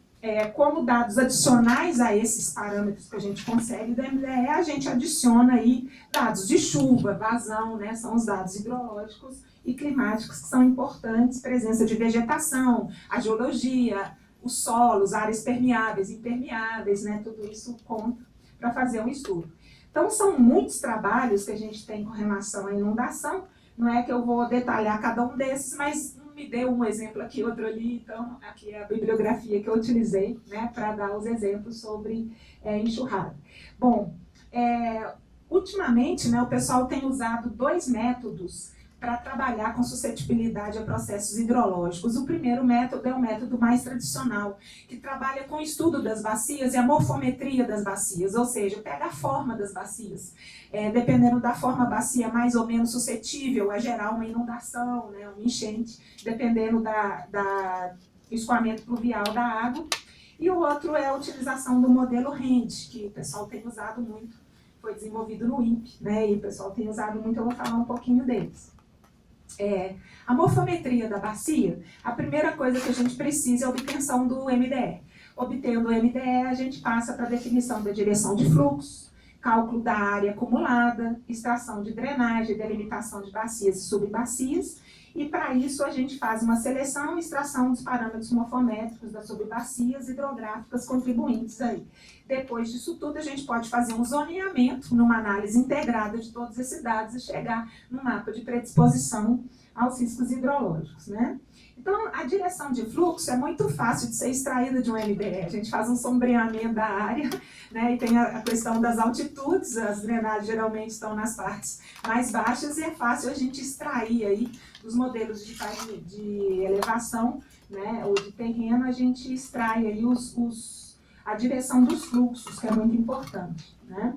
como dados adicionais a esses parâmetros que a gente consegue do MDE, a gente adiciona aí dados de chuva, vazão, né, são os dados hidrológicos e climáticos que são importantes, presença de vegetação, a geologia, os solos, áreas permeáveis, impermeáveis, né, tudo isso conta para fazer um estudo. Então, são muitos trabalhos que a gente tem com relação à inundação, não é que eu vou detalhar cada um desses, mas me deu um exemplo aqui, outro ali, então aqui é a bibliografia que eu utilizei, né, para dar os exemplos sobre enxurrada. Bom, ultimamente, né, o pessoal tem usado 2 métodos para trabalhar com suscetibilidade a processos hidrológicos. O primeiro método é o método mais tradicional, que trabalha com o estudo das bacias e a morfometria das bacias, ou seja, pega a forma das bacias. Dependendo da forma, a bacia é mais ou menos suscetível a gerar uma inundação, né, uma enchente, dependendo do escoamento pluvial da água. E o outro é a utilização do modelo REND, que o pessoal tem usado muito, foi desenvolvido no INPE, né, e o pessoal tem usado muito, eu vou falar um pouquinho deles. A morfometria da bacia, a primeira coisa que a gente precisa é a obtenção do MDE. Obtendo o MDE, a gente passa para a definição da direção de fluxo, cálculo da área acumulada, extração de drenagem, delimitação de bacias e subbacias, e para isso a gente faz uma seleção e extração dos parâmetros morfométricos das subbacias hidrográficas contribuintes aí. Depois disso tudo, a gente pode fazer um zoneamento numa análise integrada de todos esses dados e chegar no mapa de predisposição aos riscos hidrológicos, né? Então, a direção de fluxo é muito fácil de ser extraída de um MDE. A gente faz um sombreamento da área, né, e tem a questão das altitudes, as drenagens geralmente estão nas partes mais baixas e é fácil a gente extrair aí dos modelos digitais de elevação, né, ou de terreno, a gente extrai aí a direção dos fluxos, que é muito importante, né?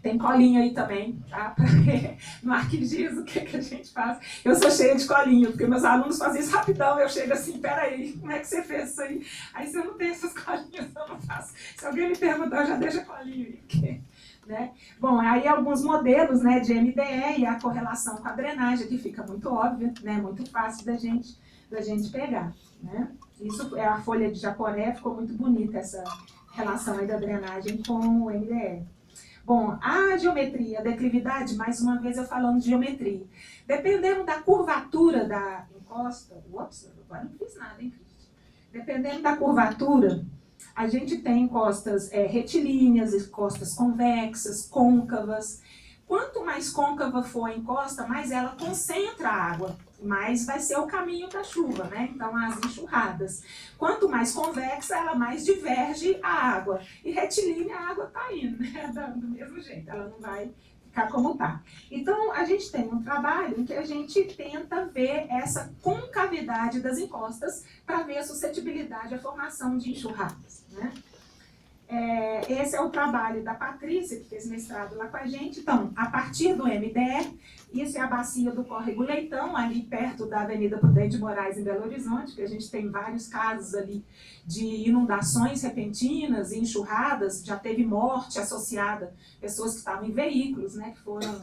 Tem colinha aí também, tá? Para ver no ArcGIS o que a gente faz. Eu sou cheia de colinha, porque meus alunos fazem isso rapidão, eu chego assim, peraí, como é que você fez isso aí? Aí se eu não tenho essas colinhas, eu não faço. Se alguém me perguntar, eu já deixo a colinha aí, porque, né? Bom, aí alguns modelos, né, de MDE e a correlação com a drenagem, que fica muito óbvia, né, muito fácil da gente pegar, né? Isso é a folha de Jacoré, ficou muito bonita essa relação aí da drenagem com o MDE. Bom, a geometria, a declividade, mais uma vez eu falando de geometria. Dependendo da curvatura da encosta, agora não fiz nada, hein, Cristian? Dependendo da curvatura, a gente tem encostas retilíneas, encostas convexas, côncavas. Quanto mais côncava for a encosta, mais ela concentra a água, mais vai ser o caminho da chuva, né? Então, as enxurradas. Quanto mais convexa, ela mais diverge a água. E retilínea, a água está indo, né? Do mesmo jeito, ela não vai ficar como está. Então, a gente tem um trabalho em que a gente tenta ver essa concavidade das encostas para ver a suscetibilidade à formação de enxurradas, né? Esse é o trabalho da Patrícia, que fez mestrado lá com a gente. Então, a partir do MDE, isso é a bacia do Córrego Leitão, ali perto da Avenida Prudente de Moraes, em Belo Horizonte, que a gente tem vários casos ali de inundações repentinas e enxurradas, já teve morte associada, pessoas que estavam em veículos, né, que foram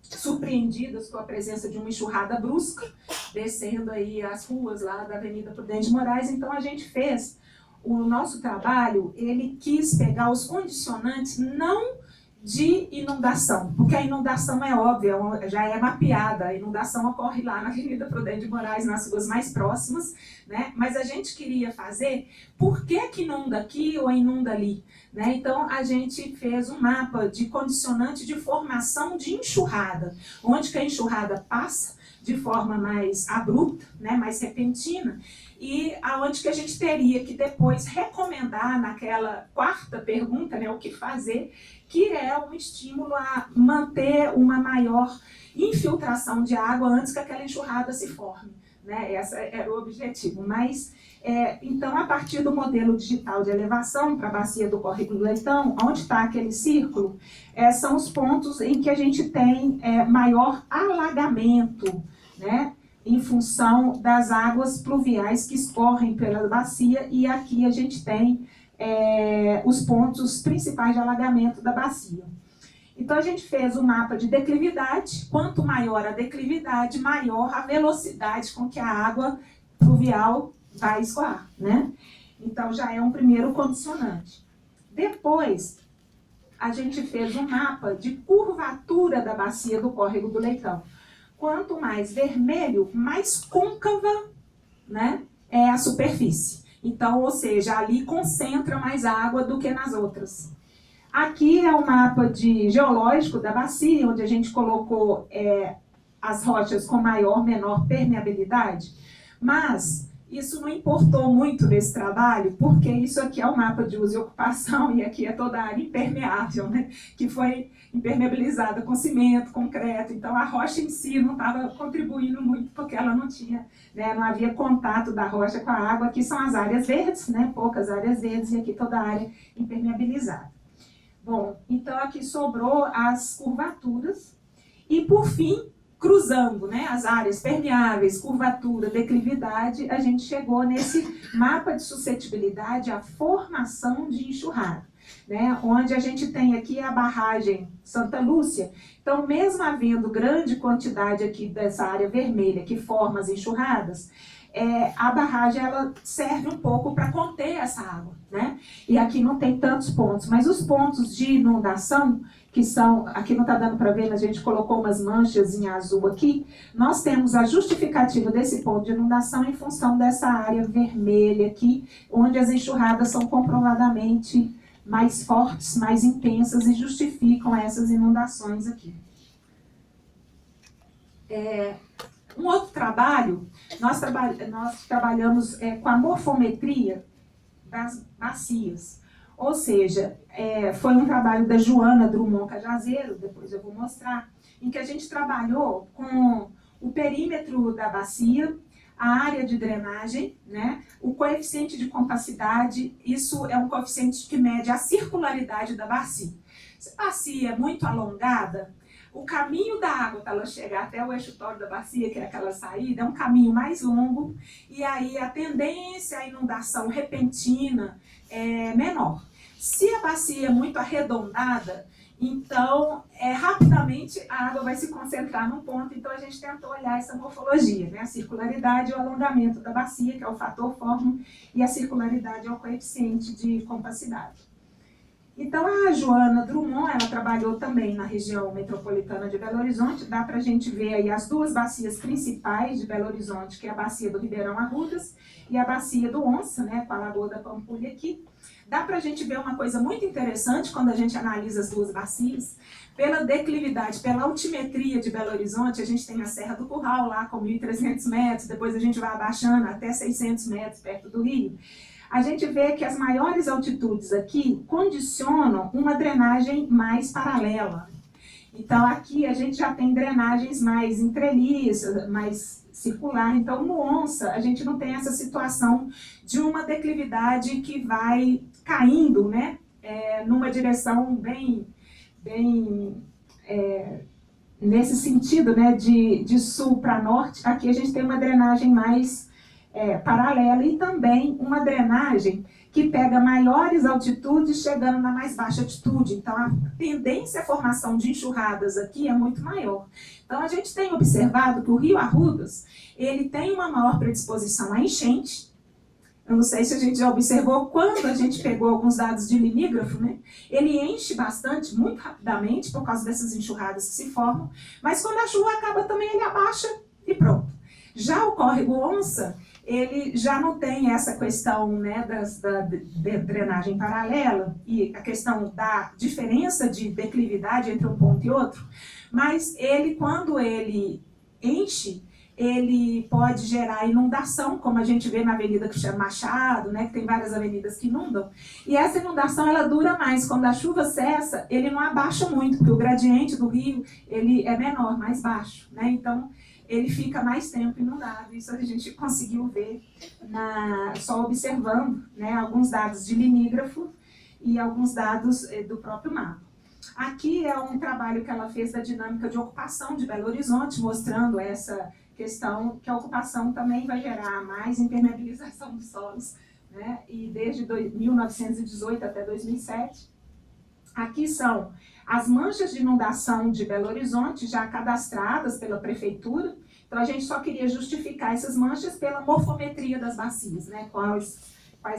surpreendidas com a presença de uma enxurrada brusca, descendo aí as ruas lá da Avenida Prudente de Moraes. Então, a gente fez o nosso trabalho, ele quis pegar os condicionantes não de inundação, porque a inundação é óbvia, já é mapeada, a inundação ocorre lá na Avenida Prudente de Moraes, nas ruas mais próximas, né? Mas a gente queria fazer por que inunda aqui ou inunda ali, né? Então a gente fez um mapa de condicionante de formação de enxurrada, onde que a enxurrada passa de forma mais abrupta, né? Mais repentina, e aonde que a gente teria que depois recomendar naquela quarta pergunta, né, o que fazer, que é um estímulo a manter uma maior infiltração de água antes que aquela enxurrada se forme, né? Esse era o objetivo. Mas, então, a partir do modelo digital de elevação para a bacia do Córrego do Leitão, onde está aquele círculo, são os pontos em que a gente tem maior alagamento, né? Em função das águas pluviais que escorrem pela bacia, e aqui a gente tem os pontos principais de alagamento da bacia. Então a gente fez um mapa de declividade, quanto maior a declividade, maior a velocidade com que a água pluvial vai escoar, né? Então, já é um primeiro condicionante. Depois, a gente fez um mapa de curvatura da bacia do córrego do Leitão. Quanto mais vermelho, mais côncava, né, é a superfície. Então, ou seja, ali concentra mais água do que nas outras. Aqui é o mapa geológico da bacia, onde a gente colocou as rochas com maior, menor permeabilidade, mas isso não importou muito nesse trabalho, porque isso aqui é o mapa de uso e ocupação, e aqui é toda a área impermeável, né, que foi impermeabilizada com cimento, concreto. Então, a rocha em si não estava contribuindo muito, porque ela não tinha, né, não havia contato da rocha com a água. Aqui são as áreas verdes, né, poucas áreas verdes, e aqui toda a área impermeabilizada. Bom, então aqui sobrou as curvaturas, e por fim, cruzando, né, as áreas permeáveis, curvatura, declividade, a gente chegou nesse mapa de suscetibilidade à formação de enxurrada, né, onde a gente tem aqui a barragem Santa Lúcia. Então, mesmo havendo grande quantidade aqui dessa área vermelha que forma as enxurradas, a barragem ela serve um pouco para conter essa água, né? E aqui não tem tantos pontos, mas os pontos de inundação, que são, aqui não está dando para ver, mas a gente colocou umas manchas em azul aqui, nós temos a justificativa desse ponto de inundação em função dessa área vermelha aqui, onde as enxurradas são comprovadamente mais fortes, mais intensas e justificam essas inundações aqui. Um outro trabalho, nós trabalhamos com a morfometria das bacias. Ou seja, foi um trabalho da Joana Drummond Cajazeiro, depois eu vou mostrar, em que a gente trabalhou com o perímetro da bacia, a área de drenagem, né, o coeficiente de compacidade. Isso é um coeficiente que mede a circularidade da bacia. Se a bacia é muito alongada, o caminho da água para ela chegar até o estuário da bacia, que é aquela saída, é um caminho mais longo, e aí a tendência à inundação repentina é menor. Se a bacia é muito arredondada, então rapidamente a água vai se concentrar num ponto. Então a gente tentou olhar essa morfologia, né? A circularidade e o alongamento da bacia, que é o fator forma, e a circularidade é o coeficiente de compacidade. Então, a Joana Drummond, ela trabalhou também na região metropolitana de Belo Horizonte. Dá para a gente ver aí as duas bacias principais de Belo Horizonte, que é a bacia do Ribeirão Arrudas e a bacia do Onça, né, com a Lagoa da Pampulha aqui. Dá para a gente ver uma coisa muito interessante quando a gente analisa as duas bacias. Pela declividade, pela altimetria de Belo Horizonte, a gente tem a Serra do Curral lá com 1.300 metros, depois a gente vai abaixando até 600 metros perto do rio. A gente vê que as maiores altitudes aqui condicionam uma drenagem mais paralela. Então, aqui a gente já tem drenagens mais entreliças, mais circular. Então, no Onça, a gente não tem essa situação de uma declividade que vai caindo, né, numa direção bem nesse sentido, né, de sul para norte. Aqui a gente tem uma drenagem mais paralela, e também uma drenagem que pega maiores altitudes chegando na mais baixa altitude. Então, a tendência à formação de enxurradas aqui é muito maior. Então, a gente tem observado que o Rio Arrudas, ele tem uma maior predisposição à enchente. Eu não sei se a gente já observou, quando a gente pegou alguns dados de linígrafo, né, ele enche bastante, muito rapidamente, por causa dessas enxurradas que se formam, mas quando a chuva acaba também, ele abaixa e pronto. Já o córrego Onça, ele já não tem essa questão, né, da drenagem paralela e a questão da diferença de declividade entre um ponto e outro, mas ele, quando ele enche, ele pode gerar inundação, como a gente vê na avenida que chama Machado, né, que tem várias avenidas que inundam, e essa inundação ela dura mais. Quando a chuva cessa, ele não abaixa muito, porque o gradiente do rio ele é menor, mais baixo, né, então ele fica mais tempo inundado. Isso a gente conseguiu ver só observando, né, alguns dados de linígrafo e alguns dados do próprio mapa. Aqui é um trabalho que ela fez da dinâmica de ocupação de Belo Horizonte, mostrando essa questão que a ocupação também vai gerar mais impermeabilização dos solos, né, e desde 1918 até 2007. Aqui são as manchas de inundação de Belo Horizonte, já cadastradas pela prefeitura. Então, a gente só queria justificar essas manchas pela morfometria das bacias, né? Quais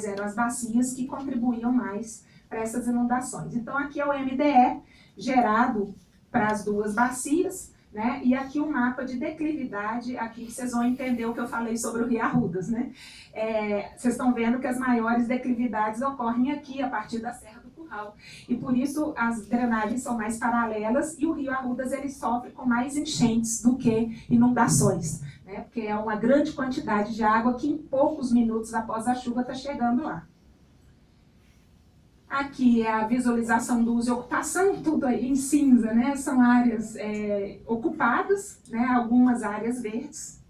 eram as bacias que contribuíam mais para essas inundações. Então, aqui é o MDE gerado para as duas bacias, né? E aqui o mapa de declividade, aqui vocês vão entender o que eu falei sobre o Rio Arrudas, né? Vocês estão vendo que as maiores declividades ocorrem aqui, a partir da Serra do Curral. E por isso as drenagens são mais paralelas e o Rio Arrudas ele sofre com mais enchentes do que inundações, né? Porque é uma grande quantidade de água que em poucos minutos após a chuva está chegando lá. Aqui é a visualização do uso e ocupação, tudo aí em cinza, né? São áreas ocupadas, né? Algumas áreas verdes.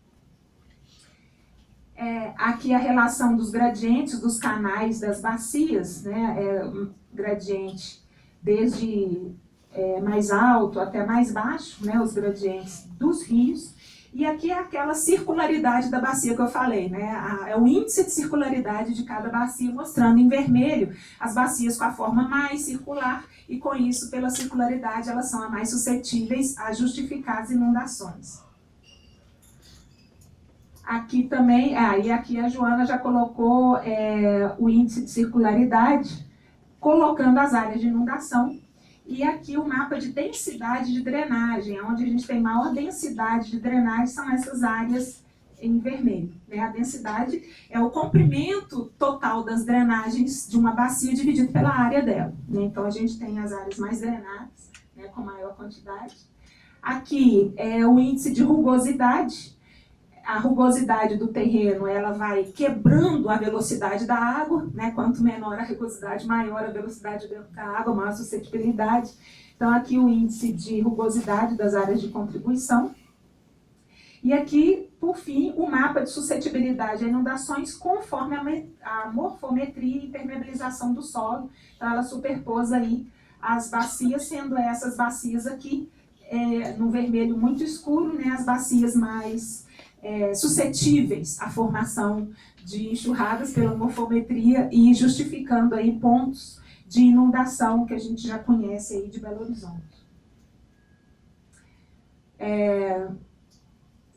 Aqui a relação dos gradientes dos canais das bacias, né? Gradiente desde mais alto até mais baixo, né? Os gradientes dos rios. E aqui é aquela circularidade da bacia que eu falei, né? É o índice de circularidade de cada bacia, mostrando em vermelho as bacias com a forma mais circular, e com isso, pela circularidade, elas são as mais suscetíveis a justificar as inundações. Aqui também, e aqui a Joana já colocou o índice de circularidade, colocando as áreas de inundação. E aqui o mapa de densidade de drenagem, onde a gente tem maior densidade de drenagem, são essas áreas em vermelho, né? A densidade é o comprimento total das drenagens de uma bacia dividido pela área dela, né? Então a gente tem as áreas mais drenadas, né, com maior quantidade. Aqui é o índice de rugosidade. A rugosidade do terreno, ela vai quebrando a velocidade da água, né? Quanto menor a rugosidade, maior a velocidade dentro da água, maior a suscetibilidade. Então, aqui o índice de rugosidade das áreas de contribuição. E aqui, por fim, o mapa de suscetibilidade a inundações conforme a morfometria e impermeabilização do solo. Então, ela superpôs aí as bacias, sendo essas bacias aqui, no vermelho muito escuro, né? As bacias mais suscetíveis à formação de enxurradas pela morfometria e justificando aí pontos de inundação que a gente já conhece aí de Belo Horizonte.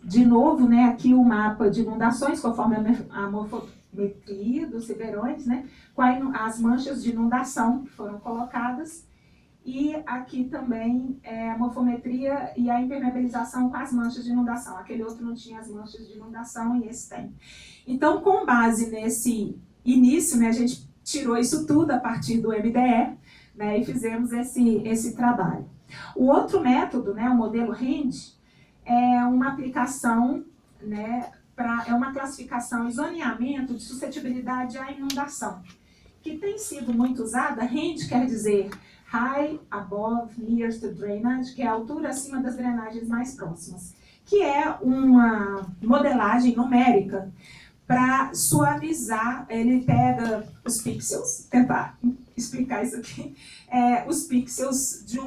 De novo, né, aqui o mapa de inundações, conforme a morfometria dos ribeirões, né, com as manchas de inundação que foram colocadas. E aqui também a morfometria e a impermeabilização com as manchas de inundação. Aquele outro não tinha as manchas de inundação e esse tem. Então, com base nesse início, né, a gente tirou isso tudo a partir do MDE, né, e fizemos esse trabalho. O outro método, né, o modelo REND, é uma aplicação, né, é uma classificação e zoneamento de suscetibilidade à inundação, que tem sido muito usada. REND quer dizer High Above Nearest Drainage, que é a altura acima das drenagens mais próximas, que é uma modelagem numérica para suavizar. Ele pega os pixels, tentar explicar isso aqui, os pixels de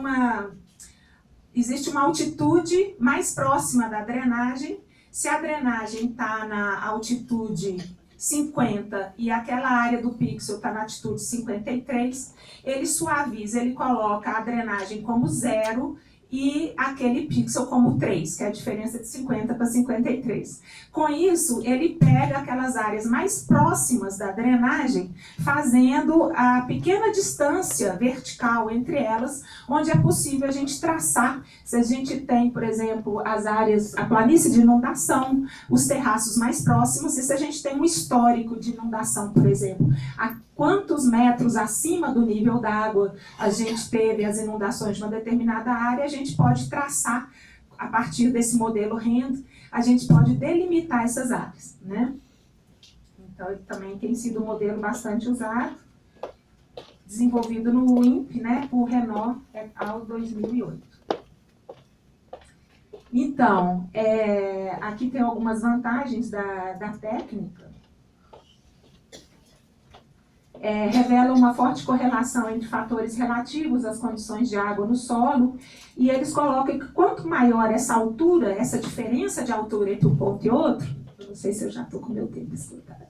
existe uma altitude mais próxima da drenagem. Se a drenagem está na altitude 50 e aquela área do pixel está na altitude 53, ele suaviza, ele coloca a drenagem como 0 e aquele pixel como 3, que é a diferença de 50 para 53. Com isso, ele pega aquelas áreas mais próximas da drenagem, fazendo a pequena distância vertical entre elas, onde é possível a gente traçar. Se a gente tem, por exemplo, as áreas, a planície de inundação, os terraços mais próximos, e se a gente tem um histórico de inundação, por exemplo, a quantos metros acima do nível da água a gente teve as inundações de uma determinada área, a gente pode traçar, a partir desse modelo REND, a gente pode delimitar essas áreas, né? Então, ele também tem sido um modelo bastante usado, desenvolvido no INPE, né, por Renault et al. 2008. Então, aqui tem algumas vantagens da técnica. Revela uma forte correlação entre fatores relativos às condições de água no solo, e eles colocam que quanto maior essa altura, essa diferença de altura entre um ponto e outro, eu não sei se eu já estou com meu tempo esgotado,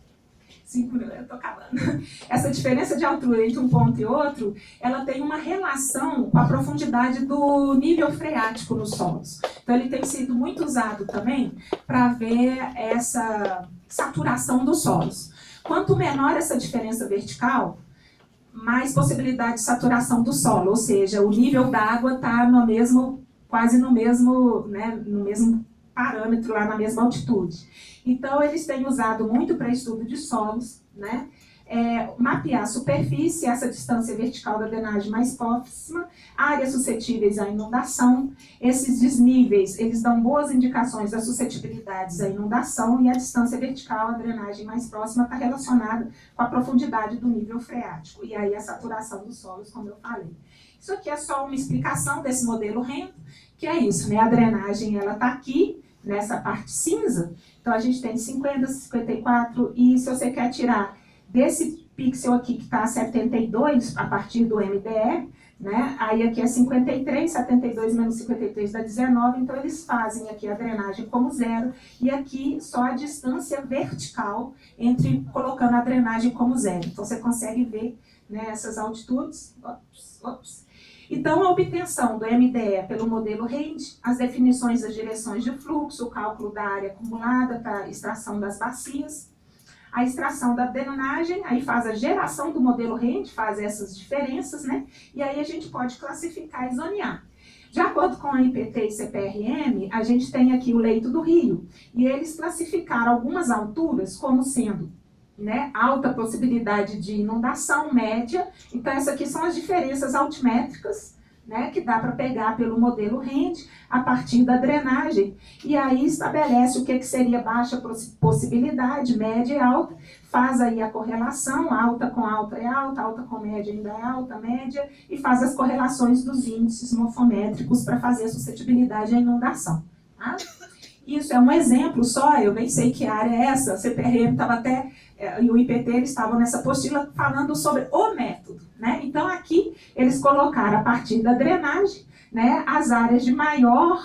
5 minutos, eu estou acabando. Essa diferença de altura entre um ponto e outro, ela tem uma relação com a profundidade do nível freático nos solos. Então, ele tem sido muito usado também para ver essa saturação dos solos. Quanto menor essa diferença vertical, mais possibilidade de saturação do solo, ou seja, o nível da água está quase no mesmo, né, no mesmo parâmetro, lá na mesma altitude. Então, eles têm usado muito para estudo de solos, né? Mapear a superfície, essa distância vertical da drenagem mais próxima, áreas suscetíveis à inundação. Esses desníveis, eles dão boas indicações das suscetibilidades à inundação, e a distância vertical, a drenagem mais próxima, está relacionada com a profundidade do nível freático, e aí a saturação dos solos, como eu falei. Isso aqui é só uma explicação desse modelo REM, que é isso, né? A drenagem, ela está aqui, nessa parte cinza. Então, a gente tem 50, 54, e se você quer tirar desse pixel aqui que está 72, a partir do MDE, né? Aí aqui é 53, 72 menos 53 dá 19, então eles fazem aqui a drenagem como zero, e aqui só a distância vertical colocando a drenagem como zero. Então, você consegue ver, né, essas altitudes. Então, a obtenção do MDE pelo modelo RANGE, as definições das direções de fluxo, o cálculo da área acumulada para extração das bacias, a extração da drenagem, aí faz a geração do modelo RANGE, faz essas diferenças, né? E aí a gente pode classificar e zonear. De acordo com a IPT e CPRM, a gente tem aqui o leito do rio, e eles classificaram algumas alturas como sendo, né, alta possibilidade de inundação, média. Então, essas aqui são as diferenças altimétricas, né, que dá para pegar pelo modelo RANGE a partir da drenagem, e aí estabelece o que seria baixa possibilidade, média e alta, faz aí a correlação, alta com alta é alta, alta com média ainda é alta, média, e faz as correlações dos índices morfométricos para fazer a suscetibilidade à inundação. Tá? Isso é um exemplo só, eu nem sei que área é essa, a CPRM estava até, e o IPT, eles estavam nessa apostila falando sobre o método, né? Então, aqui, eles colocaram, a partir da drenagem, né, as áreas de maior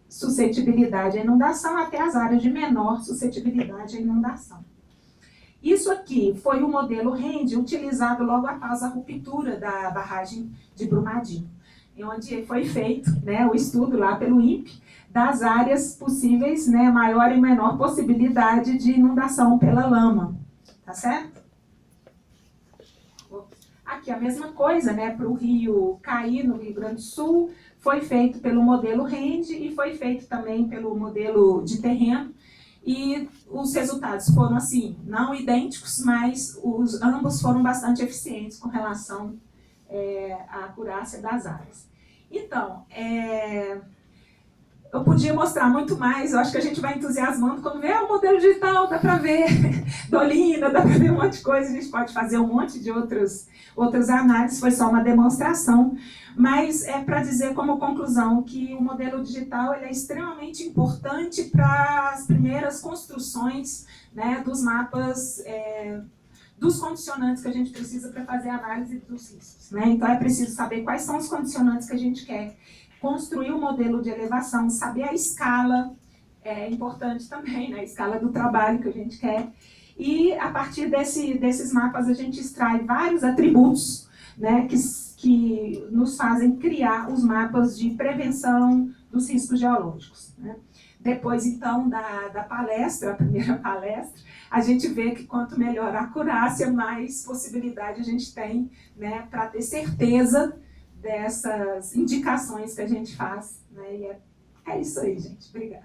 suscetibilidade à inundação até as áreas de menor suscetibilidade à inundação. Isso aqui foi o modelo RANGE utilizado logo após a ruptura da barragem de Brumadinho, onde foi feito, né, o estudo lá pelo INPE das áreas possíveis, né, maior e menor possibilidade de inundação pela lama. Tá certo? Aqui a mesma coisa, né, para o rio Caí, no Rio Grande do Sul, foi feito pelo modelo RANGE e foi feito também pelo modelo de terreno, e os resultados foram, assim, não idênticos, mas ambos foram bastante eficientes com relação à acurácia das áreas. Então, eu podia mostrar muito mais, eu acho que a gente vai entusiasmando quando vê o modelo digital, dá para ver dolina, dá para ver um monte de coisa, a gente pode fazer um monte de outras análises, foi só uma demonstração, mas é para dizer como conclusão que o modelo digital ele é extremamente importante para as primeiras construções, né, dos mapas, dos condicionantes que a gente precisa para fazer a análise dos riscos, né? Então é preciso saber quais são os condicionantes que a gente quer construir um modelo de elevação, saber a escala, é importante também, né? A escala do trabalho que a gente quer. E a partir desses mapas a gente extrai vários atributos, né, que nos fazem criar os mapas de prevenção dos riscos geológicos, né? Depois, então, da palestra, a primeira palestra, a gente vê que quanto melhor a acurácia, mais possibilidade a gente tem, né, para ter certeza dessas indicações que a gente faz, né? E é isso aí, gente. Obrigada.